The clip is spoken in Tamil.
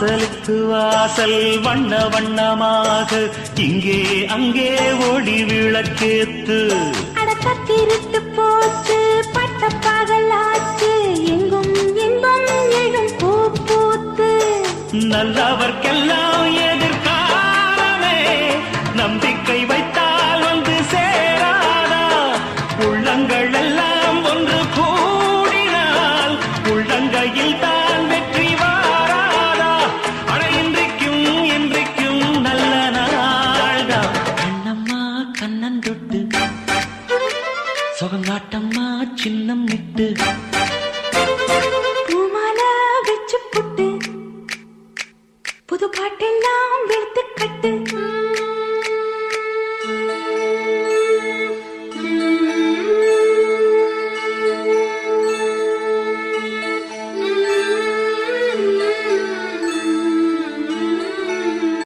வாசலுக்கு வாசல் வண்ண வண்ணமாக இங்கே அங்கே ஓடி விளக்கேத்து அடக்கத்திருட்டு போச்சு பட்ட பகலாச்சு எங்கும் எங்கும் எழும் பூ பூத்து நல்லவர்க்கெல்லாம் எதிர்காலமே நம்பிக்கை வைத்தால் வந்து சேராதா உள்ளங்கள் எல்லாம் ஒன்று கூடினால் உள்ளங்கையில் தான் வெற்றி வாராதா அட இன்றைக்கும் இன்றைக்கும் நல்ல நாள்தான் கண்ணம்மா கண்ணன் தொட்டு சுகங்காட்டம்மா சின்னம் விட்டு பூமாலா வச்சு புட்டு புது பாட்டெல்லாம் எடுத்து கட்டு